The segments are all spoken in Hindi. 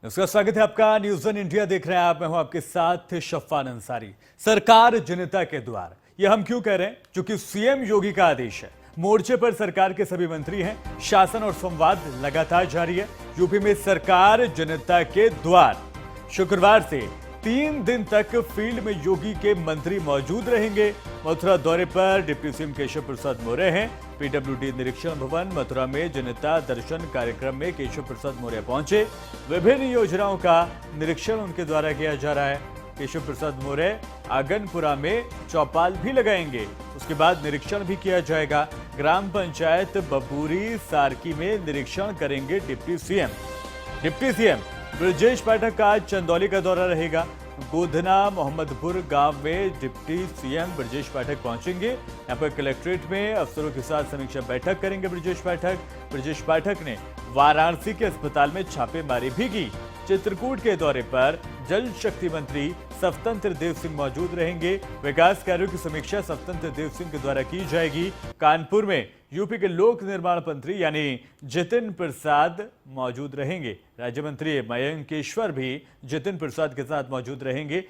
इसका स्वागत है आपका न्यूज़ वन इंडिया देख रहे हैं आप। मैं हूं आपके साथ शफ़ान अंसारी। सरकार जनता के द्वार, ये हम क्यों कह रहे हैं? क्योंकि सीएम योगी का आदेश है। मोर्चे पर सरकार के सभी मंत्री हैं। शासन और संवाद लगातार जारी है। यूपी में सरकार जनता के द्वार, शुक्रवार से 3 दिन तक फील्ड में योगी के मंत्री मौजूद रहेंगे। मथुरा दौरे पर डिप्टी सीएम केशव प्रसाद मौर्य हैं। पीडब्ल्यूडी निरीक्षण भवन मथुरा में जनता दर्शन कार्यक्रम में केशव प्रसाद मौर्य पहुंचे। विभिन्न योजनाओं का निरीक्षण उनके द्वारा किया जा रहा है। केशव प्रसाद मौर्य आगनपुरा में चौपाल भी लगाएंगे। उसके बाद निरीक्षण भी किया जाएगा। ग्राम पंचायत बबूरी सारकी में निरीक्षण करेंगे deputy CM. Deputy CM Brajesh Pathak का आज चंदौली का दौरा रहेगा। गोधना मोहम्मदपुर गांव में डिप्टी सीएम ब्रजेश पाठक पहुंचेंगे। यहां पर कलेक्ट्रेट में अफसरों के साथ समीक्षा बैठक करेंगे ब्रजेश पाठक। ब्रजेश पाठक ने वाराणसी के अस्पताल में छापेमारी भी की। चित्रकूट के दौरे पर जल शक्ति मंत्री स्वतंत्र देव सिंह मौजूद रहेंगे। विकास कार्यों की समीक्षा स्वतंत्र देव सिंह के द्वारा की जाएगी। कानपुर में यूपी के लोक निर्माण मंत्री यानी जितिन प्रसाद मौजूद रहेंगे। राज्य मंत्री मयंकेश्वर भी जितिन प्रसाद के साथ मौजूद रहेंगे।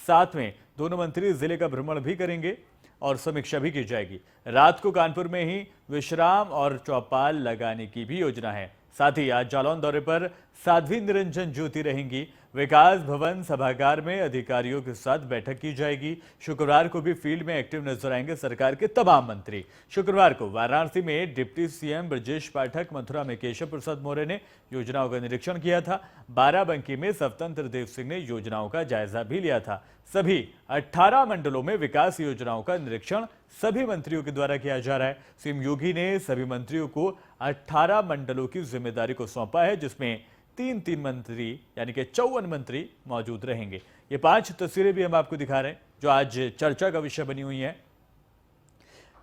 साथ में दोनों मंत्री जिले का भ्रमण भी करेंगे और समीक्षा भी की जाएगी। रात को कानपुर में ही विश्राम और चौपाल लगाने की भी योजना है। साथ ही आज जालौन दौरे पर साध्वी निरंजन ज्योति रहेंगी। विकास भवन सभागार में अधिकारियों के साथ बैठक की जाएगी। शुक्रवार को भी फील्ड में एक्टिव नजर आएंगे सरकार के तमाम मंत्री। शुक्रवार को वाराणसी में डिप्टी सीएम ब्रजेश पाठक, मथुरा में केशव प्रसाद मौर्य ने योजनाओं का निरीक्षण किया था। बाराबंकी में स्वतंत्र देव सिंह ने योजनाओं का जायजा भी लिया था। सभी 18 मंडलों में विकास योजनाओं का निरीक्षण सभी मंत्रियों के द्वारा किया जा रहा है। सीएम योगी ने सभी मंत्रियों को 18 मंडलों की जिम्मेदारी को सौंपा है, जिसमें 3 मंत्री यानी कि 54 मंत्री मौजूद रहेंगे। ये 5 तस्वीरें भी हम आपको दिखा रहे हैं जो आज चर्चा का विषय बनी हुई हैं।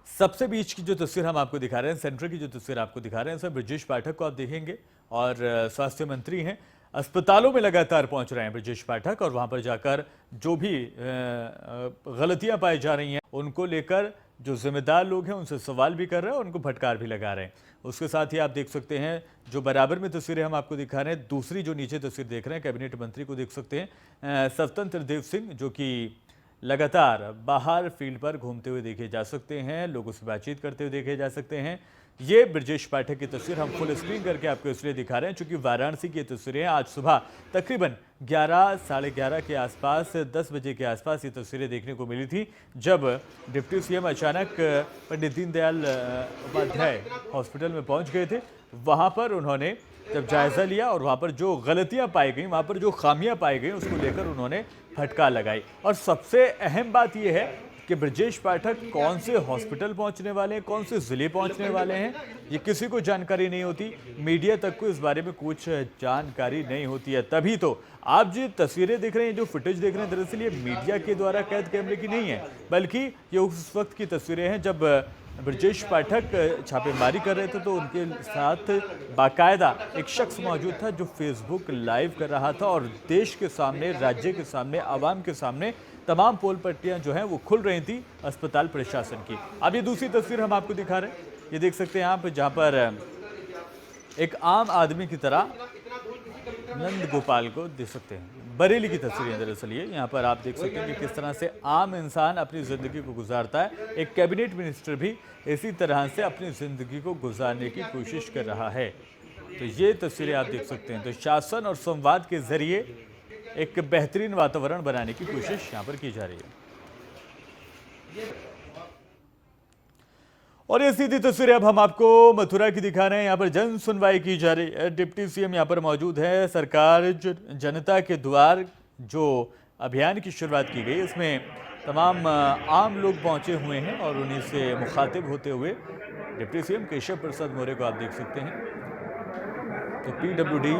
सबसे बीच की जो तस्वीर हम आपको दिखा रहे हैं, सेंटर की जो तस्वीर आपको दिखा रहे हैं, सर ब्रजेश पाठक को आप देखेंगे और स्वास्थ्य मंत्री हैं। अस्पतालों में लगातार पहुंच रहे हैं ब्रजेश पाठक और वहां पर जाकर जो भी गलतियां पाई जा रही हैं उनको लेकर जो जिम्मेदार लोग हैं उनसे सवाल भी कर रहे हैं और उनको फटकार भी लगा रहे हैं। उसके साथ ही आप देख सकते हैं जो बराबर में तस्वीरें हम आपको दिखा रहे हैं। दूसरी जो नीचे तस्वीर देख रहे हैं, कैबिनेट मंत्री को देख सकते हैं, स्वतंत्र देव सिंह, जो कि लगातार बाहर फील्ड पर घूमते हुए देखे जा सकते हैं, लोगों से बातचीत करते हुए देखे जा सकते हैं। ये ब्रजेश पाठक की तस्वीर हम फुल स्क्रीन करके आपको इसलिए दिखा रहे हैं क्योंकि वाराणसी की तस्वीरें आज सुबह तकरीबन 11 साढ़े 11 के आसपास, 10 बजे के आसपास ये तस्वीरें देखने को मिली थी, जब डिप्टी सीएम अचानक पंडित दीनदयाल उपाध्याय हॉस्पिटल में पहुंच गए थे। वहां पर उन्होंने जब जायजा लिया और वहां पर जो गलतियां पाई गई, वहां पर जो खामियां पाई गई, उसको लेकर उन्होंने फटकार लगाई। और सबसे अहम बात यह है कि ब्रजेश पाठक कौन से हॉस्पिटल पहुंचने वाले हैं, कौन से जिले पहुंचने वाले हैं, ये किसी को जानकारी नहीं होती। मीडिया तक को इस बारे में कुछ जानकारी नहीं होती है। तभी तो आप जो तस्वीरें देख रहे हैं, जो फुटेज देख रहे हैं, दरअसल ये मीडिया के द्वारा कैद कैमरे की नहीं है, बल्कि ये उस वक्त की तस्वीरें हैं जब ब्रजेश पाठक छापेमारी कर रहे थे तो उनके साथ बाकायदा एक शख्स मौजूद था जो फेसबुक लाइव कर रहा था और देश के सामने, राज्य के सामने, आवाम के सामने तमाम पोल पट्टियां जो हैं वो खुल रही थी अस्पताल प्रशासन की। अब ये दूसरी तस्वीर हम आपको दिखा रहे हैं, ये देख सकते हैं आप, जहां पर एक आम आदमी की तरह नंद गोपाल को देख सकते हैं। बरेली की तस्वीर है दरअसल ये। यहाँ पर आप देख सकते हैं कि किस तरह से आम इंसान अपनी ज़िंदगी को गुजारता है। एक कैबिनेट मिनिस्टर भी इसी तरह से अपनी ज़िंदगी को गुजारने की कोशिश कर रहा है। तो ये तस्वीरें आप देख सकते हैं। तो शासन और संवाद के जरिए एक बेहतरीन वातावरण बनाने की कोशिश यहाँ पर की जा रही है। और ये सीधी तस्वीरें अब हम आपको मथुरा की दिखा रहे हैं। यहाँ पर जन सुनवाई की जा रही है। डिप्टी सीएम यहाँ पर मौजूद है। सरकार जनता के द्वार जो अभियान की शुरुआत की गई, इसमें तमाम आम लोग पहुंचे हुए हैं और उन्हीं से मुखातिब होते हुए डिप्टी सीएम केशव प्रसाद मौर्य को आप देख सकते हैं। तो पीडब्ल्यूडी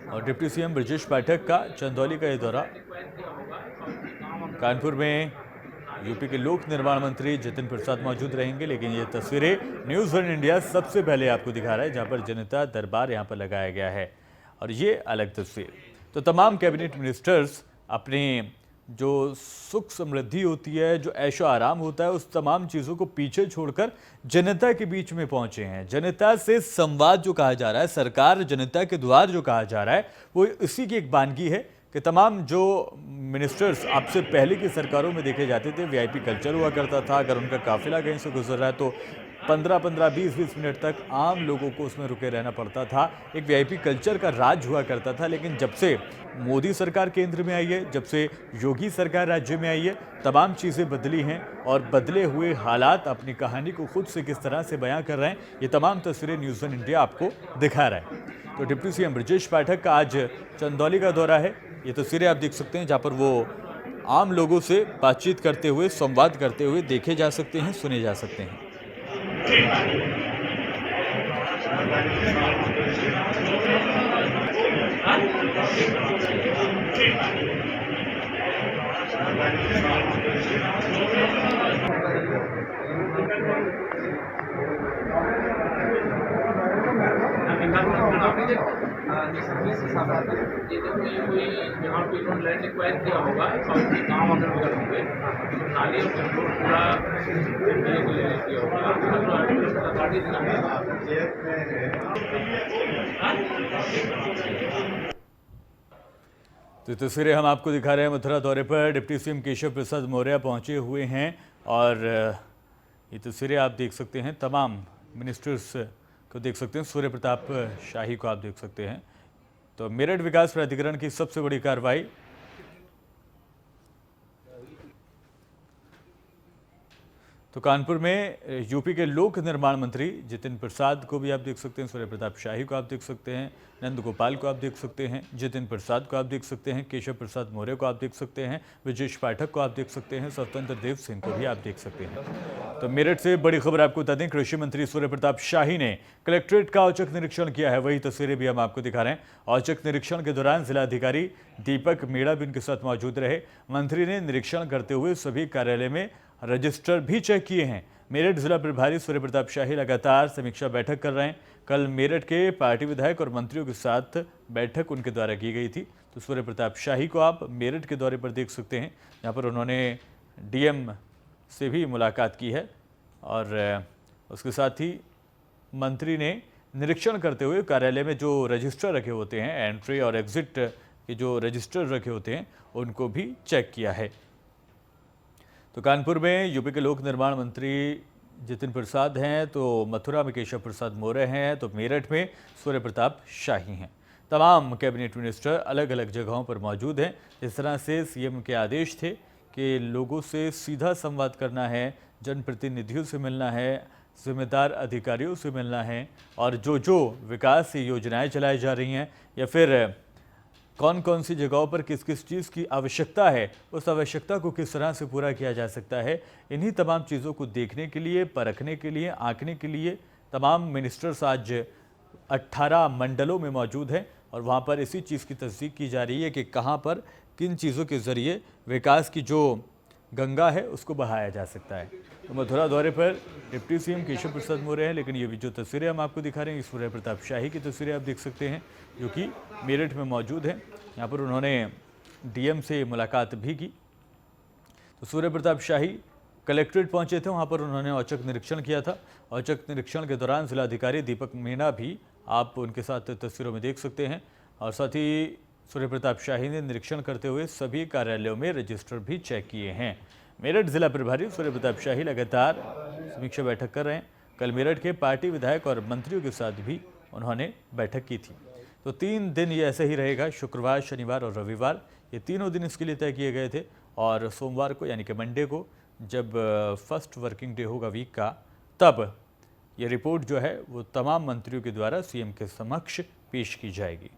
और डिप्टी सीएम ब्रजेश पाठक का चंदौली का ये दौरा। कानपुर में यूपी के लोक निर्माण मंत्री जितिन प्रसाद मौजूद रहेंगे। लेकिन ये तस्वीरें न्यूज़ वन इंडिया सबसे पहले आपको दिखा रहा है, जहां पर जनता दरबार यहां पर लगाया गया है। और ये अलग तस्वीर। तो तमाम कैबिनेट मिनिस्टर्स अपने जो सुख समृद्धि होती है, जो ऐशो आराम होता है, उस तमाम चीज़ों को पीछे छोड़कर जनता के बीच में पहुंचे हैं। जनता से संवाद जो कहा जा रहा है, सरकार जनता के द्वार जो कहा जा रहा है, वो इसी की एक बानगी है कि तमाम जो मिनिस्टर्स आपसे पहले की सरकारों में देखे जाते थे, वीआईपी कल्चर हुआ करता था। अगर उनका काफिला कहीं से गुजर रहा है तो 15-15, 20-20 मिनट तक आम लोगों को उसमें रुके रहना पड़ता था। एक वीआईपी कल्चर का राज हुआ करता था। लेकिन जब से मोदी सरकार केंद्र में आई है, जब से योगी सरकार राज्य में आई है, तमाम चीज़ें बदली हैं और बदले हुए हालात अपनी कहानी को खुद से किस तरह से बयां कर रहे हैं, ये तमाम तस्वीरें न्यूज़ ऑन इंडिया आपको दिखा रहा है। तो डिप्टी सीएम ब्रजेश पाठक का आज चंदौली का दौरा है। ये तस्वीरें आप देख सकते हैं जहाँ पर वो आम लोगों से बातचीत करते हुए, संवाद करते हुए देखे जा सकते हैं, सुने जा सकते हैं। यहाँ पे इन्होंने लैंड एक्वायर किया होगा, गाँव अगर वगैरह होंगे नाली और कंट्रोल पूरा किया होगा। तो तस्वीरें हम आपको दिखा रहे हैं। मथुरा दौरे पर डिप्टी सीएम केशव प्रसाद मौर्य पहुंचे हुए हैं और ये तस्वीरें आप देख सकते हैं। तमाम मिनिस्टर्स को देख सकते हैं। सूर्य प्रताप शाही को आप देख सकते हैं। तो मेरठ विकास प्राधिकरण की सबसे बड़ी कार्रवाई। तो कानपुर में यूपी के लोक निर्माण मंत्री जितिन प्रसाद को भी आप देख सकते हैं, सूर्य प्रताप शाही को आप देख सकते हैं, नंद गोपाल को आप देख सकते हैं, जितिन प्रसाद को आप देख सकते हैं, केशव प्रसाद मौर्य को आप देख सकते हैं, ब्रजेश पाठक को आप देख सकते हैं, स्वतंत्र देव सिंह को भी आप देख सकते हैं। तो मेरठ से बड़ी खबर आपको बता दें, कृषि मंत्री सूर्य प्रताप शाही ने कलेक्ट्रेट का औचक निरीक्षण किया है। वही तस्वीरें भी हम आपको दिखा रहे हैं। औचक निरीक्षण के दौरान जिलाधिकारी दीपक मीणा भी उनके साथ मौजूद रहे। मंत्री ने निरीक्षण करते हुए सभी कार्यालय में रजिस्टर भी चेक किए हैं। मेरठ जिला प्रभारी सूर्य प्रताप शाही लगातार समीक्षा बैठक कर रहे हैं। कल मेरठ के पार्टी विधायक और मंत्रियों के साथ बैठक उनके द्वारा की गई थी। तो सूर्य प्रताप शाही को आप मेरठ के दौरे पर देख सकते हैं, जहां पर उन्होंने डीएम से भी मुलाकात की है और उसके साथ ही मंत्री ने निरीक्षण करते हुए कार्यालय में जो रजिस्टर रखे होते हैं, एंट्री और एग्जिट के जो रजिस्टर रखे होते हैं, उनको भी चेक किया है। तो कानपुर में यूपी के लोक निर्माण मंत्री जितिन प्रसाद हैं, तो मथुरा में केशव प्रसाद मौर्य हैं, तो मेरठ में सूर्य प्रताप शाही हैं। तमाम कैबिनेट मिनिस्टर अलग अलग जगहों पर मौजूद हैं। इस तरह से सीएम के आदेश थे कि लोगों से सीधा संवाद करना है, जनप्रतिनिधियों से मिलना है, जिम्मेदार अधिकारियों से मिलना है और जो विकास योजनाएं चलाई जा रही हैं या फिर कौन कौन सी जगहों पर किस किस चीज़ की आवश्यकता है, उस आवश्यकता को किस तरह से पूरा किया जा सकता है, इन्हीं तमाम चीज़ों को देखने के लिए, परखने के लिए, आंकने के लिए तमाम मिनिस्टर्स आज 18 मंडलों में मौजूद हैं और वहाँ पर इसी चीज़ की तस्दीक की जा रही है कि कहाँ पर किन चीज़ों के ज़रिए विकास की जो गंगा है उसको बहाया जा सकता है। तो मथुरा दौरे पर डिप्टी सीएम केशव प्रसाद मौर्य हैं, लेकिन ये भी जो तस्वीरें हम आपको दिखा रहे हैं, सूर्य प्रताप शाही की तस्वीरें आप देख सकते हैं जो कि मेरठ में मौजूद हैं। यहाँ पर उन्होंने डीएम से मुलाकात भी की। तो सूर्य प्रताप शाही कलेक्ट्रेट पहुंचे थे, वहाँ पर उन्होंने औचक निरीक्षण किया था। औचक निरीक्षण के दौरान जिलाधिकारी दीपक मीणा भी आप उनके साथ तस्वीरों में देख सकते हैं और साथ ही सूर्य प्रताप शाही ने निरीक्षण करते हुए सभी कार्यालयों में रजिस्टर भी चेक किए हैं। मेरठ जिला प्रभारी सूर्य प्रताप शाही लगातार समीक्षा बैठक कर रहे हैं। कल मेरठ के पार्टी विधायक और मंत्रियों के साथ भी उन्होंने बैठक की थी। तो 3 दिन ये ऐसे ही रहेगा, शुक्रवार, शनिवार और रविवार, ये तीनों दिन इसके लिए तय किए गए थे और सोमवार को यानी कि मंडे को जब फर्स्ट वर्किंग डे होगा वीक का, तब ये रिपोर्ट जो है वो तमाम मंत्रियों के द्वारा सीएम के समक्ष पेश की जाएगी।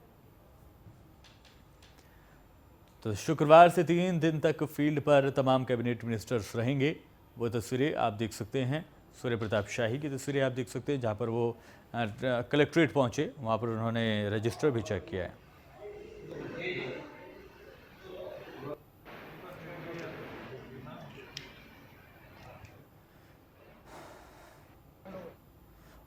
तो शुक्रवार से 3 दिन तक फील्ड पर तमाम कैबिनेट मिनिस्टर्स रहेंगे। वो तस्वीरें आप देख सकते हैं, सूर्य प्रताप शाही की तस्वीरें आप देख सकते हैं, जहां पर वो कलेक्ट्रेट पहुंचे, वहां पर उन्होंने रजिस्टर भी चेक किया है।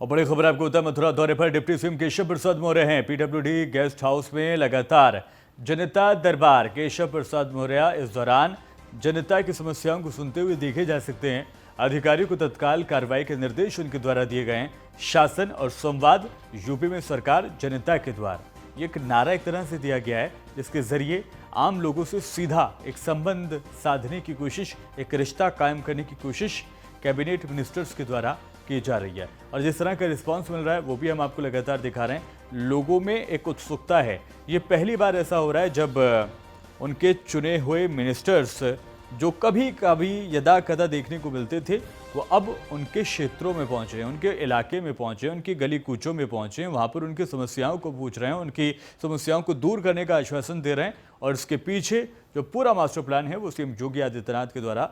और बड़ी खबर आपको होता है, मथुरा दौरे पर डिप्टी सीएम केशव प्रसाद मौर्य हैं। पीडब्ल्यूडी गेस्ट हाउस में लगातार जनता दरबार केशव प्रसाद मौर्य इस दौरान जनता की समस्याओं को सुनते हुए देखे जा सकते हैं। अधिकारियों को तत्काल कार्रवाई के निर्देश उनके द्वारा दिए गए हैं। शासन और संवाद यूपी में सरकार जनता के द्वार, ये एक नारा एक तरह से दिया गया है जिसके जरिए आम लोगों से सीधा एक संबंध साधने की कोशिश, एक रिश्ता कायम करने की कोशिश कैबिनेट मिनिस्टर्स के द्वारा की जा रही है। और जिस तरह का रिस्पांस मिल रहा है वो भी हम आपको लगातार दिखा रहे हैं। लोगों में एक उत्सुकता है। ये पहली बार ऐसा हो रहा है जब उनके चुने हुए मिनिस्टर्स जो कभी कभी यदा कदा देखने को मिलते थे वो अब उनके क्षेत्रों में पहुंचे हैं, उनके इलाके में पहुंचे हैं, उनकी गली कूचों में पहुंचे हैं, वहां पर उनकी समस्याओं को पूछ रहे हैं, उनकी समस्याओं को दूर करने का आश्वासन दे रहे हैं। और इसके पीछे जो पूरा मास्टर प्लान है वो सीएम योगी आदित्यनाथ के द्वारा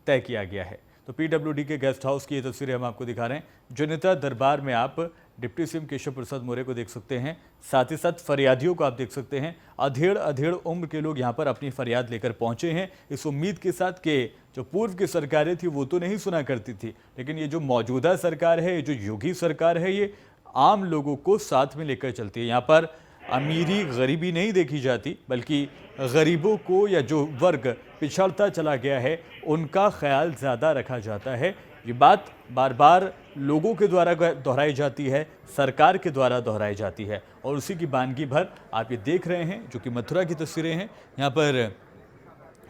तय किया गया है। तो पीडब्ल्यूडी के गेस्ट हाउस की ये तस्वीरें हम आपको दिखा रहे हैं। जनता दरबार में आप डिप्टी सीएम केशव प्रसाद मौर्य को देख सकते हैं, साथ ही साथ फरियादियों को आप देख सकते हैं। अधेड़ अधेड़ उम्र के लोग यहाँ पर अपनी फरियाद लेकर पहुंचे हैं, इस उम्मीद के साथ कि जो पूर्व की सरकारें थी वो तो नहीं सुना करती थी, लेकिन ये जो मौजूदा सरकार है, ये जो योगी सरकार है, ये आम लोगों को साथ में लेकर चलती है। यहाँ पर अमीरी गरीबी नहीं देखी जाती, बल्कि गरीबों को या जो वर्ग पिछड़ता चला गया है उनका ख्याल ज़्यादा रखा जाता है। ये बात बार बार लोगों के द्वारा दोहराई जाती है, सरकार के द्वारा दोहराई जाती है। और उसी की वानगी भर आप ये देख रहे हैं जो कि मथुरा की तस्वीरें हैं। यहाँ पर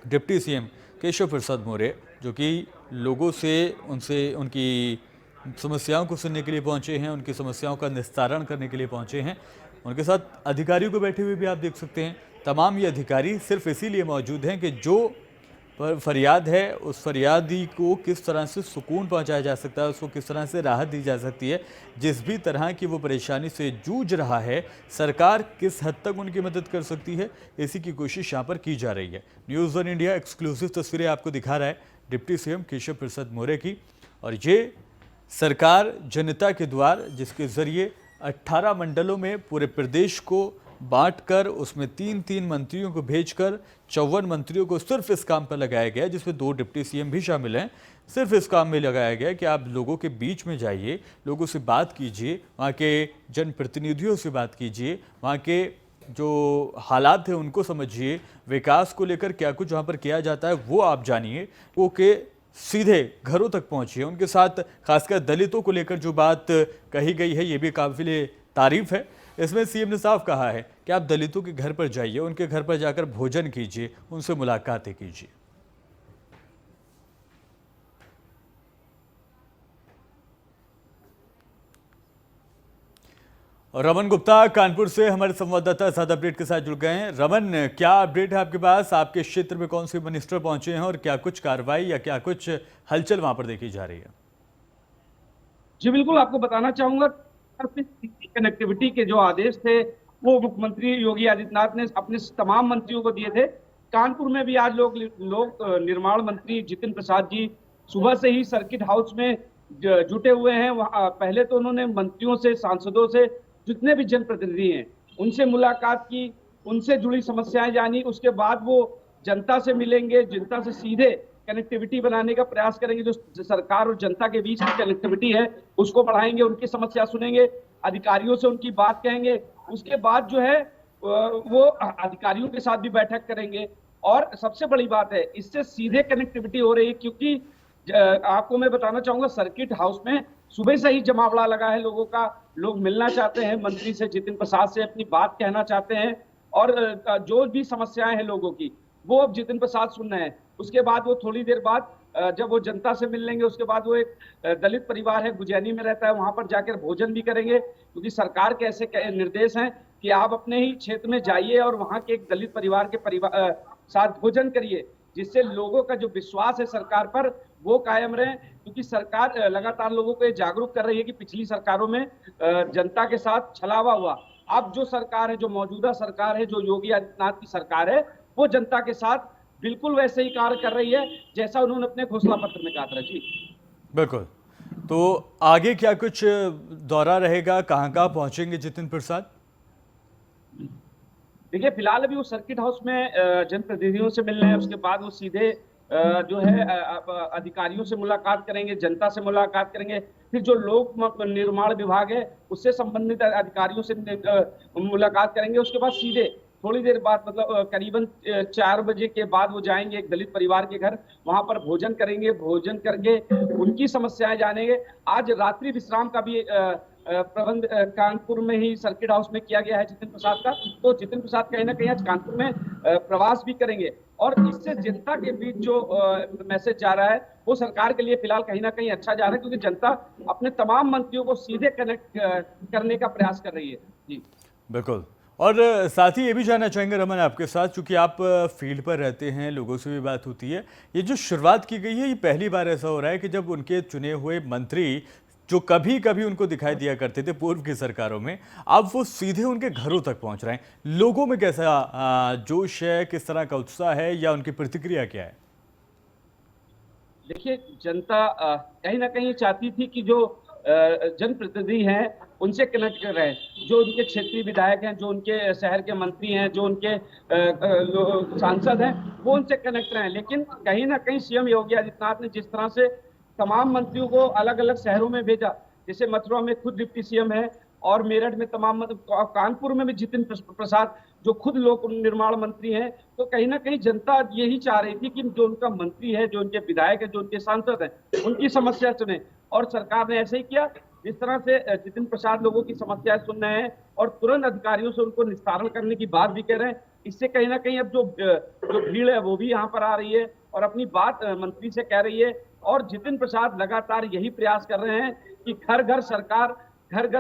डिप्टी सीएम केशव प्रसाद मौर्य जो कि लोगों से उनकी समस्याओं को सुनने के लिए पहुंचे हैं, उनकी समस्याओं का निस्तारण करने के लिए पहुंचे हैं। उनके साथ अधिकारियों को बैठे हुए भी आप देख सकते हैं। तमाम ये अधिकारी सिर्फ इसीलिए मौजूद हैं कि जो फरियाद है उस फरियादी को किस तरह से सुकून पहुंचाया जा सकता है, उसको किस तरह से राहत दी जा सकती है। जिस भी तरह की वो परेशानी से जूझ रहा है, सरकार किस हद तक उनकी मदद कर सकती है, इसी की कोशिश यहाँ पर की जा रही है। न्यूज़ वन इंडिया एक्सक्लूसिव तस्वीरें आपको दिखा रहा है डिप्टी सीएम केशव प्रसाद मौर्य की। और ये सरकार जनता के द्वार, जिसके जरिए 18 मंडलों में पूरे प्रदेश को बांटकर उसमें 3-3 मंत्रियों को भेजकर 54 मंत्रियों को सिर्फ इस काम पर लगाया गया, जिसमें 2 डिप्टी सीएम भी शामिल हैं। सिर्फ इस काम में लगाया गया कि आप लोगों के बीच में जाइए, लोगों से बात कीजिए, वहाँ के जनप्रतिनिधियों से बात कीजिए, वहाँ के जो हालात हैं उनको समझिए, विकास को लेकर क्या कुछ वहाँ पर किया जाता है वो आप जानिए, वो के सीधे घरों तक पहुँचिए। उनके साथ खासकर दलितों को लेकर जो बात कही गई है ये भी काबिल तारीफ है। इसमें सीएम ने साफ कहा है कि आप दलितों के घर पर जाइए, उनके घर पर जाकर भोजन कीजिए, उनसे मुलाकातें कीजिए। और रमन गुप्ता कानपुर से हमारे संवाददाता साथ अपडेट के साथ जुड़ गए हैं। रमन, क्या अपडेट है आपके पास? आपके क्षेत्र में कौन से मिनिस्टर पहुंचे हैं और क्या कुछ कार्रवाई या क्या कुछ हलचल वहां पर देखी जा रही है? जी बिल्कुल, आपको बताना चाहूंगा कनेक्टिविटी के जो आदेश थे वो मुख्यमंत्री योगी आदित्यनाथ ने अपने तमाम मंत्रियों को दिए थे। कानपुर में भी आज लोग निर्माण मंत्री जितिन प्रसाद जी सुबह से ही सर्किट हाउस में जुटे हुए हैं। वहाँ पहले तो उन्होंने मंत्रियों से, सांसदों से, जितने भी जनप्रतिनिधि हैं उनसे मुलाकात की, उनसे जुड़ी समस्याएं जानी। उसके बाद वो जनता से मिलेंगे, जनता से सीधे कनेक्टिविटी बनाने का प्रयास करेंगे। जो सरकार और जनता के बीच की कनेक्टिविटी है उसको बढ़ाएंगे, उनकी समस्या सुनेंगे, अधिकारियों से उनकी बात कहेंगे। उसके बाद जो है वो अधिकारियों के साथ भी बैठक करेंगे। और सबसे बड़ी बात है, इससे सीधे कनेक्टिविटी हो रही है, क्योंकि आपको मैं बताना चाहूंगा सर्किट हाउस में सुबह से ही जमावड़ा लगा है लोगों का। लोग मिलना चाहते हैं मंत्री से, जितिन प्रसाद से अपनी बात कहना चाहते हैं। और जो भी समस्याएं हैं लोगों की वो अब जितिन प्रसाद सुन रहे हैं। उसके बाद वो थोड़ी देर बाद जब वो जनता से मिल लेंगे, उसके बाद वो एक दलित परिवार है, गुजैनी में रहता है, वहां पर जाकर भोजन भी करेंगे। क्योंकि सरकार के ऐसे निर्देश हैं कि आप अपने ही क्षेत्र में जाइए और वहां के एक दलित परिवार के साथ भोजन करिए, जिससे लोगों का जो विश्वास है सरकार पर वो कायम रहे। क्योंकि सरकार लगातार लोगों को जागरूक कर रही है कि पिछली सरकारों में जनता के साथ छलावा हुआ। अब जो सरकार है, जो मौजूदा सरकार है, जो योगी आदित्यनाथ की सरकार है, वो जनता के साथ बिल्कुल वैसे ही कार्य कर रही है जैसा उन्होंने अपने घोषणा पत्र में कहा था। जी बिल्कुल। तो आगे क्या कुछ दौरा रहेगा, कहाँ कहाँ पहुंचेंगे जितिन प्रसाद? देखिए, फिलहाल अभी वो सर्किट हाउस में जनप्रतिनिधियों से मिल रहे हैं। उसके बाद वो सीधे जो है अधिकारियों से मुलाकात करेंगे, जनता से मुलाकात करेंगे। फिर जो लोक निर्माण विभाग है उससे संबंधित अधिकारियों से मुलाकात करेंगे। उसके बाद सीधे थोड़ी देर बाद मतलब करीबन 4 बजे के बाद वो जाएंगे एक दलित परिवार के घर, वहां पर भोजन करेंगे, भोजन करके उनकी समस्याएं जानेंगे। आज रात्रि विश्राम का भी प्रबंध कानपुर में ही सर्किट हाउस में किया गया है जितिन प्रसाद का। तो जितिन प्रसाद कहीं ना कहीं आज कानपुर में प्रवास भी करेंगे और इससे जनता के बीच जो मैसेज जा रहा है वो सरकार के लिए फिलहाल कहीं ना कहीं अच्छा जा रहा है, क्योंकि जनता अपने तमाम मंत्रियों को सीधे कनेक्ट करने का प्रयास कर रही है। जी बिल्कुल। और साथ ही ये भी जानना चाहेंगे रमन आपके साथ, चूंकि आप फील्ड पर रहते हैं, लोगों से भी बात होती है, ये जो शुरुआत की गई है ये पहली बार ऐसा हो रहा है कि जब उनके चुने हुए मंत्री जो कभी कभी उनको दिखाई दिया करते थे पूर्व की सरकारों में, अब वो सीधे उनके घरों तक पहुंच रहे हैं। लोगों में कैसा जोश है, किस तरह का उत्साह है या उनकी प्रतिक्रिया क्या है? देखिए, जनता कहीं ना कहीं चाहती थी कि जो जनप्रतिनिधि हैं उनसे कनेक्ट कर रहे हैं, जो उनके क्षेत्रीय विधायक हैं, जो उनके शहर के मंत्री हैं, जो उनके सांसद हैं, वो उनसे कनेक्ट रहे हैं। लेकिन कहीं ना कहीं सीएम योगी आदित्यनाथ ने जिस तरह से तमाम मंत्रियों को अलग अलग शहरों में भेजा, जैसे मथुरा में खुद डिप्टी सीएम है और मेरठ में तमाम कानपुर में भी जितिन प्रसाद जो खुद लोक निर्माण मंत्री हैं, तो कहीं ना कहीं जनता यही चाह रही थी कि जो उनका मंत्री है, जो उनके विधायक है, जो उनके सांसद हैं, उनकी समस्या सुने। और सरकार ने ऐसे ही किया। जिस तरह से जितिन प्रसाद लोगों की समस्याएं सुन रहे हैं और तुरंत अधिकारियों से उनको निस्तारण करने की बात भी कर रहे हैं, इससे कहीं ना कहीं अब जो भीड़ है वो भी यहाँ पर आ रही है और अपनी बात मंत्री से कह रही है। और जितिन प्रसाद लगातार यही प्रयास कर रहे हैं कि घर घर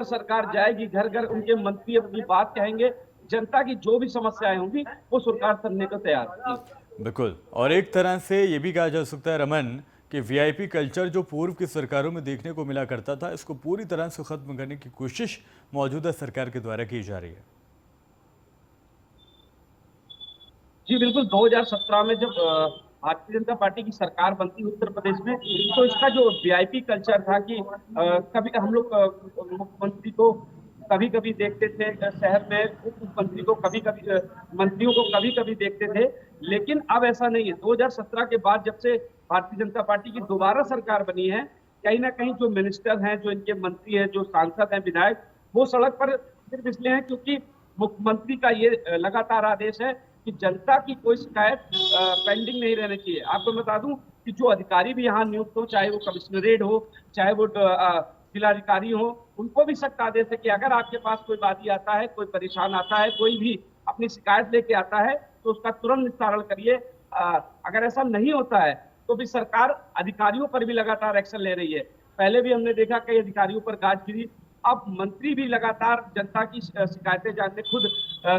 सरकार जाएगी, घर घर उनके मंत्री अपनी बात कहेंगे, जनता की जो भी समस्याएं होंगी वो सरकार सुनने को तैयार है। बिल्कुल। और एक तरह से ये भी कहा जा सकता है रमन कि वीआईपी कल्चर जो पूर्व की सरकारों में देखने को मिला करता था, इसको पूरी तरह से खत्म करने की कोशिश मौजूदा सरकार के द्वारा की जा रही है। जी बिल्कुल। 2017 में जब भारतीय जनता पार्टी की सरकार बनती उत्तर प्रदेश में, तो इसका जो वीआईपी कल्चर था कि कभी हम लोग मुख्यमंत्री को कभी कभी देखते थे शहर में, उप मुख्यमंत्री को कभी कभी, मंत्रियों को कभी कभी देखते थे, लेकिन अब ऐसा नहीं है। 2017 के बाद जब से भारतीय जनता पार्टी की दोबारा सरकार बनी है, कहीं ना कहीं जो मिनिस्टर हैं, जो इनके मंत्री हैं, जो सांसद हैं, विधायक, वो सड़क पर सिर्फ इसलिए हैं क्योंकि मुख्यमंत्री का ये लगातार आदेश है कि जनता की कोई शिकायत पेंडिंग नहीं रहनी चाहिए। आपको बता दूं कि जो अधिकारी भी यहाँ नियुक्त हो, चाहे वो कमिश्नरेट हो, चाहे वो जिलाधिकारी हो, उनको भी सख्त आदेश है कि अगर आपके पास कोई वादी आता है, कोई परेशान आता है, कोई भी अपनी शिकायत लेके आता है, तो उसका तुरंत निस्तारण करिए। अगर ऐसा नहीं होता है तो भी सरकार अधिकारियों पर भी लगातार एक्शन ले रही है। पहले भी हमने देखा कई अधिकारियों पर गाज गिरी। अब मंत्री भी लगातार जनता की शिकायतें जानने खुद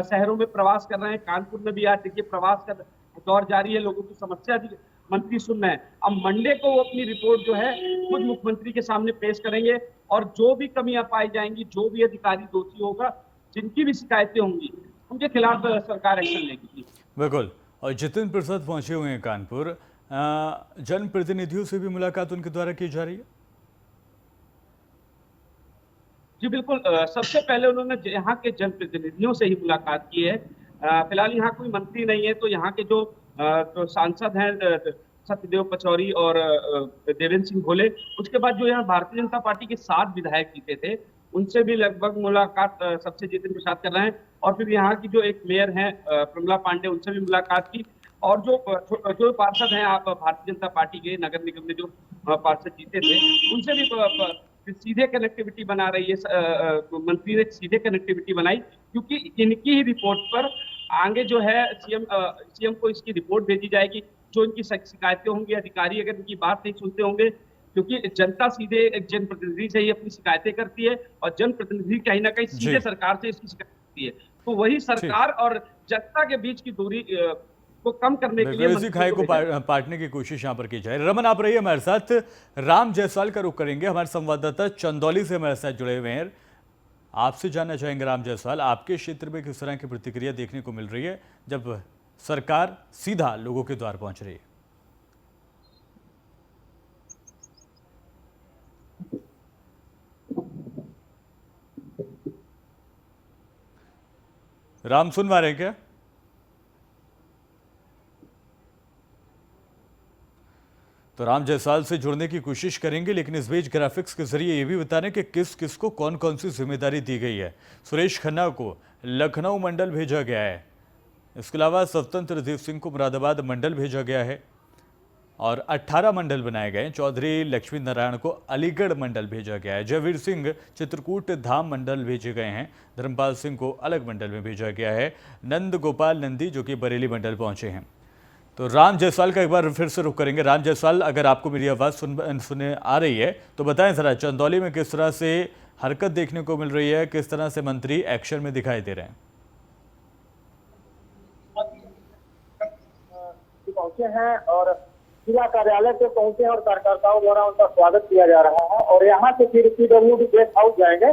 शहरों में प्रवास कर रहे हैं। कानपुर में भी आज देखिए प्रवास का दौर जारी है, लोगों की समस्या भी मंत्री सुन रहे हैं। अब मंडे को वो अपनी रिपोर्ट जो है खुद मुख्यमंत्री के सामने पेश करेंगे और जो भी कमियां पाई जाएंगी, जो भी अधिकारी दोषी होगा, जिनकी भी शिकायतें होंगी, उनके खिलाफ सरकार एक्शन लेगी। बिल्कुल। और जितिन प्रसाद पहुंचे हुए हैं कानपुर, जनप्रतिनिधियों से भी मुलाकात उनके द्वारा की जा रही है? जी बिल्कुल। सबसे पहले उन्होंने यहाँ के जनप्रतिनिधियों से ही मुलाकात की है। फिलहाल यहाँ कोई मंत्री नहीं है, तो यहाँ के जो तो सांसद हैं सत्यदेव पचौरी और देवेंद्र सिंह भोले, उसके बाद जो यहाँ भारतीय जनता पार्टी के 7 विधायक जीते थे, उनसे भी लगभग मुलाकात सबसे जितिन प्रसाद कर रहे हैं। और फिर यहाँ की जो एक मेयर हैं प्रमिला पांडे, उनसे भी मुलाकात की। और जो पार्षद हैं आप भारतीय जनता पार्टी के नगर निगम में जो पार्षद जीते थे, उनसे भी सीधे कनेक्टिविटी बना रही है। मंत्री ने सीधे कनेक्टिविटी बनाई क्योंकि इनकी ही रिपोर्ट पर आगे जो है सीएम को इसकी रिपोर्ट भेजी जाएगी। जो इनकी शिकायतें होंगी, अधिकारी अगर इनकी बात नहीं सुनते होंगे, क्योंकि जनता सीधे एक जनप्रतिनिधि से ही अपनी शिकायतें करती है और जनप्रतिनिधि कहीं ना कहीं सीधे सरकार से इसकी शिकायत करती है। तो वही सरकार और जनता के बीच की दूरी को कम करने के लिए इसी खाई को पाटने की कोशिश यहाँ पर की जाए। रमन, आप रहिए हमारे साथ। राम जायसवाल का रुख करेंगे, हमारे संवाददाता चंदौली से हमारे साथ जुड़े हुए हैं। आपसे जानना चाहेंगे राम जायसवाल, आपके क्षेत्र में किस तरह की प्रतिक्रिया देखने को मिल रही है जब सरकार सीधा लोगों के द्वार पहुंच रही है? राम, सुन पा रहे हैं क्या? तो राम जायसवाल से जुड़ने की कोशिश करेंगे, लेकिन इस बीच ग्राफिक्स के जरिए ये भी बता रहे हैं कि किस किस को कौन कौन सी जिम्मेदारी दी गई है। सुरेश खन्ना को लखनऊ मंडल भेजा गया है, इसके अलावा स्वतंत्र देव सिंह को मुरादाबाद मंडल भेजा गया है और 18 मंडल बनाए गए हैं। चौधरी लक्ष्मी नारायण को अलीगढ़ मंडल भेजा गया है। जयवीर सिंह चित्रकूट धाम मंडल भेजे गए हैं। धर्मपाल सिंह को अलग मंडल में भेजा गया है। नंद गोपाल नंदी जो कि बरेली मंडल पहुंचे हैं। तो राम जायसवाल का एक बार फिर से रुख करेंगे। राम जायसवाल, अगर आपको मेरी आवाज़ सुनने आ रही है तो बताएं ज़रा, चंदौली में किस तरह से हरकत देखने को मिल रही है, किस तरह से मंत्री एक्शन में दिखाई दे रहे हैं? पहुंचे हैं और जिला कार्यालय से पहुंचे हैं और कार्यकर्ताओं द्वारा उनका स्वागत किया जा रहा है और यहाँ से फिर PWD गेस्ट हाउस जाएंगे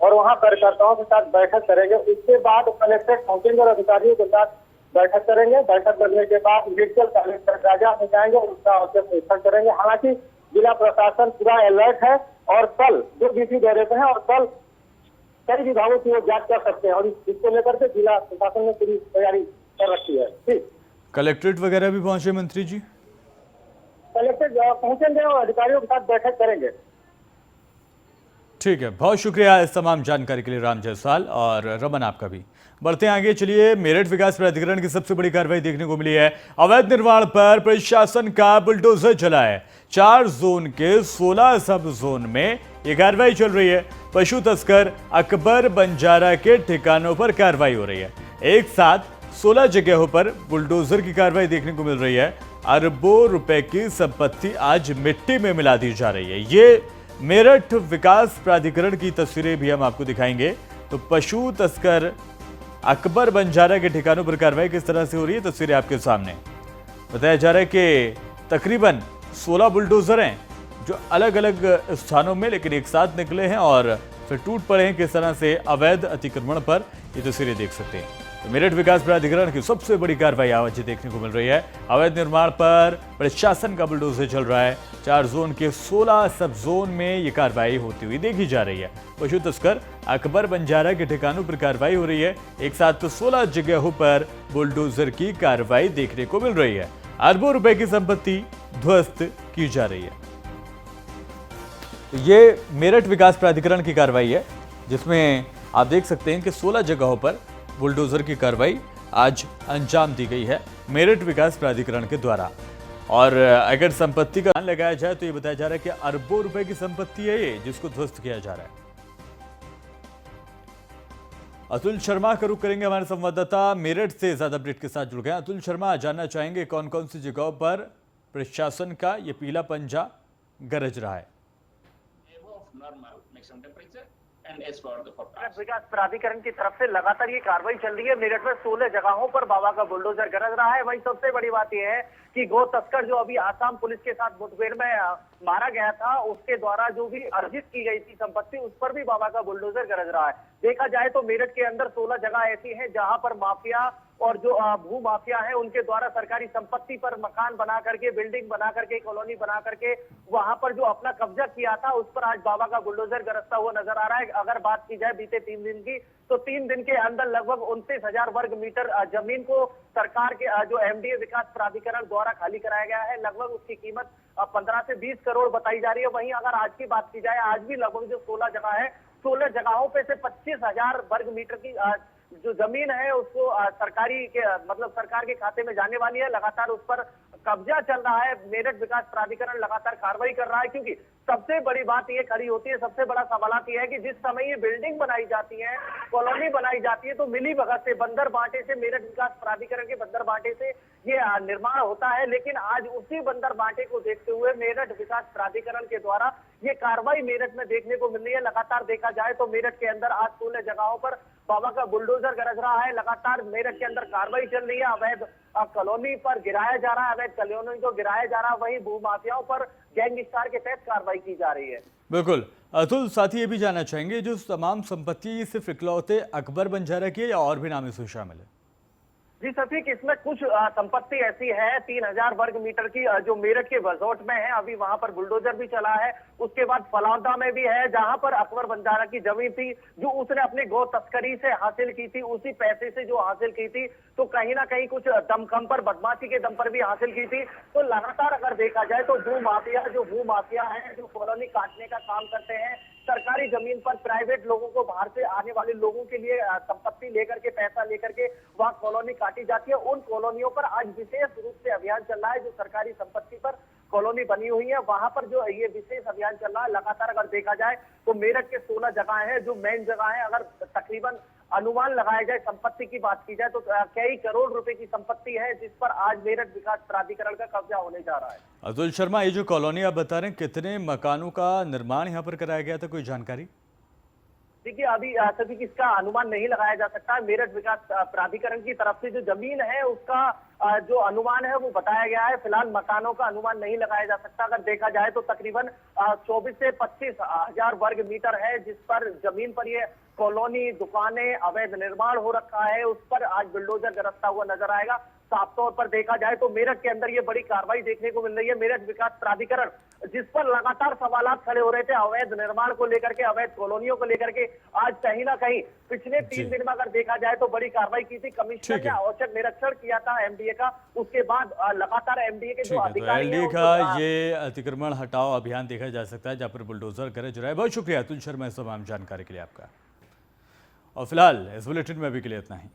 और वहाँ कार्यकर्ताओं के साथ बैठक करेंगे। उसके बाद कलेक्ट्रेट पहुंचेंगे और अधिकारियों के साथ बैठक करेंगे। बैठक करने के बाद मेडिकल कलेक्टर राजा में जाएंगे और उसका औचक निरीक्षण करेंगे। हालांकि जिला प्रशासन पूरा अलर्ट है और कल जो ड्यूटी दौरे पे है और कल कई विभागों की वो जांच कर सकते हैं और इसको लेकर के जिला प्रशासन ने पूरी तैयारी कर रखी है। ठीक, कलेक्ट्रेट वगैरह भी पहुंचे मंत्री जी? कलेक्टर पहुंचेंगे और अधिकारियों के साथ बैठक करेंगे। ठीक है, बहुत शुक्रिया इस तमाम जानकारी के लिए राम जायसवाल, और रमन आपका भी। बढ़ते हैं आगे। चलिए, मेरठ विकास प्राधिकरण की सबसे बड़ी कार्रवाई देखने को मिली है। अवैध निर्माण पर प्रशासन का बुलडोजर चला है। 4 जोन के 16 सब जोन में ये कार्रवाई चल रही है। पशु तस्कर अकबर बंजारा के ठिकानों पर कार्रवाई हो रही है। एक साथ 16 जगहों पर बुलडोजर की कार्रवाई देखने को मिल रही है। अरबों रुपए की संपत्ति आज मिट्टी में मिला दी जा रही है। ये मेरठ विकास प्राधिकरण की तस्वीरें भी हम आपको दिखाएंगे। तो पशु तस्कर अकबर बंजारा के ठिकानों पर कार्रवाई किस तरह से हो रही है, तस्वीरें आपके सामने। बताया जा रहा है कि तकरीबन 16 बुलडोजर हैं जो अलग अलग स्थानों में लेकिन एक साथ निकले हैं और फिर टूट पड़े हैं। किस तरह से अवैध अतिक्रमण पर ये तस्वीरें देख सकते हैं। तो मेरठ विकास प्राधिकरण की सबसे बड़ी कार्रवाई आज देखने को मिल रही है। अवैध निर्माण पर प्रशासन का बुलडोजर चल रहा है। 4 जोन के 16 सब जोन में ये कार्रवाई होती हुई देखी जा रही है। पशु तस्कर अकबर बंजारा के ठिकानों पर कार्रवाई हो रही है। एक साथ 16 जगहों पर बुलडोजर की कार्रवाई देखने को मिल रही है। अरबों रुपए की संपत्ति ध्वस्त की जा रही है। ये मेरठ विकास प्राधिकरण की कार्रवाई है जिसमें आप देख सकते हैं कि 16 जगहों पर बुलडोजर की कार्रवाई आज अंजाम दी गई है मेरठ विकास प्राधिकरण के द्वारा। और अगर संपत्ति का ध्यान लगाया जाए तो ये बताया जा रहा है कि अरबों रुपए की संपत्ति है ये जिसको ध्वस्त किया जा रहा है। अतुल शर्मा का रुख करेंगे, हमारे संवाददाता मेरठ से ज्यादा अपडेट के साथ जुड़ गए। अतुल शर्मा, जानना चाहेंगे कौन कौन सी जगहों पर प्रशासन का ये पीला पंजा गरज रहा है? विकास प्राधिकरण की तरफ से लगातार ये कार्रवाई चल रही है। मेरठ में 16 जगहों पर बाबा का बुलडोजर गरज रहा है। वहीं सबसे बड़ी बात यह है कि गो तस्कर जो अभी आसाम पुलिस के साथ मुठभेड़ में मारा गया था, उसके द्वारा जो भी अर्जित की गई थी संपत्ति, उस पर भी बाबा का बुलडोजर गरज रहा है। देखा जाए तो मेरठ के अंदर 16 जगह ऐसी हैं जहां पर माफिया और जो भू माफिया है उनके द्वारा सरकारी संपत्ति पर मकान बना करके, बिल्डिंग बना करके, कॉलोनी बना करके वहां पर जो अपना कब्जा किया था उस पर आज बाबा का बुलडोजर गरजता हुआ नजर आ रहा है। अगर बात की जाए बीते 3 दिन की, तो 3 दिन के अंदर लगभग 29,000 वर्ग मीटर जमीन को सरकार के जो MDA विकास प्राधिकरण द्वारा खाली कराया गया है। लगभग उसकी कीमत 15 से 20 करोड़ बताई जा रही है। वहीं अगर आज की बात की जाए, आज भी लगभग जो 16 जगह है, 16 जगहों पे से 25,000 वर्ग मीटर की जो जमीन है उसको सरकारी के मतलब सरकार के खाते में जाने वाली है। लगातार उस पर कब्जा चल रहा है। मेरठ विकास प्राधिकरण लगातार कार्रवाई कर रहा है क्योंकि सबसे बड़ी बात ये खड़ी होती है, सबसे बड़ा सवाल ये है कि जिस समय ये बिल्डिंग बनाई जाती है, कॉलोनी बनाई जाती है, तो मिली भगत से, बंदर बांटे से, मेरठ विकास प्राधिकरण के बंदर बांटे से ये निर्माण होता है। लेकिन आज उसी बंदर बांटे को देखते हुए मेरठ विकास प्राधिकरण के द्वारा ये कार्रवाई मेरठ में देखने को मिल रही है। लगातार देखा जाए तो मेरठ के अंदर आज 16 जगहों पर बाबा का बुलडोजर गरज रहा है। लगातार मेरठ के अंदर कार्रवाई चल रही है। अवैध कॉलोनी पर गिराया जा रहा है, अवैध कॉलोनी को गिराया जा रहा है। वहीं भू माफियाओं पर गैंगस्टर के तहत कार्रवाई की जा रही है। बिल्कुल अतुल, साथ ही ये भी जानना चाहेंगे जो तमाम संपत्ति ये सिर्फ इकलौते अकबर बंजारा की है या और भी नाम इसमें शामिल है? जी सतीक, इसमें कुछ संपत्ति ऐसी है 3,000 वर्ग मीटर की जो मेरठ के बजौट में है। अभी वहां पर बुलडोजर भी चला है। उसके बाद फलौदा में भी है जहां पर अकबर बंजारा की जमीन थी जो उसने अपनी गौ तस्करी से हासिल की थी, उसी पैसे से जो हासिल की थी, तो कहीं ना कहीं कुछ दमखम पर, बदमाशी के दम पर भी हासिल की थी। तो लगातार अगर देखा जाए तो भू माफिया है, जो कॉलोनी काटने का काम करते हैं, सरकारी जमीन पर प्राइवेट लोगों को, बाहर से आने वाले लोगों के लिए संपत्ति लेकर के, पैसा लेकर के वहाँ कॉलोनी काटी जाती है। उन कॉलोनियों पर आज विशेष रूप से अभियान चल रहा है। जो सरकारी संपत्ति पर कॉलोनी बनी हुई है वहां पर जो ये विशेष अभियान चल रहा है। लगातार अगर देखा जाए तो मेरठ के 16 जगह है जो मेन जगह है। अगर तकरीबन अनुमान लगाया जाए, संपत्ति की बात की जाए तो कई करोड़ रुपए की संपत्ति है जिस पर आज मेरठ विकास प्राधिकरण का कब्जा होने जा रहा है। अतुल शर्मा, ये जो कॉलोनी आप बता रहे हैं, कितने मकानों का निर्माण यहाँ पर कराया गया था, कोई जानकारी? देखिए, अभी सभी इसका अनुमान नहीं लगाया जा सकता है। मेरठ विकास प्राधिकरण की तरफ से जो जमीन है उसका जो अनुमान है वो बताया गया है। फिलहाल मकानों का अनुमान नहीं लगाया जा सकता। अगर देखा जाए तो तकरीबन 24 से 25 हजार वर्ग मीटर है जिस पर जमीन पर ये कॉलोनी, दुकानें, अवैध निर्माण हो रखा है। उस पर आज बुलडोजर गरजता हुआ नजर आएगा। साफ तौर पर देखा जाए तो मेरठ के अंदर ये बड़ी कार्रवाई देखने को मिल रही है। मेरठ विकास प्राधिकरण जिस पर लगातार सवालात खड़े हो रहे थे अवैध निर्माण को लेकर के, अवैध कॉलोनियों को लेकर के, आज कहीं ना कहीं पिछले 3 दिन में अगर देखा जाए तो बड़ी कार्रवाई की थी। कमिश्नर ने औचक निरीक्षण किया था एमडीए का, उसके बाद लगातार एमडीए के जो अधिकारी एलडीए का ये अतिक्रमण हटाओ अभियान देखा जा सकता है जहाँ पर बुलडोजर गरज रहा है। बहुत शुक्रिया अतुल शर्मा इस तमाम जानकारी के लिए आपका। और फिलहाल इस बुलेटिन में अभी के लिए इतना ही।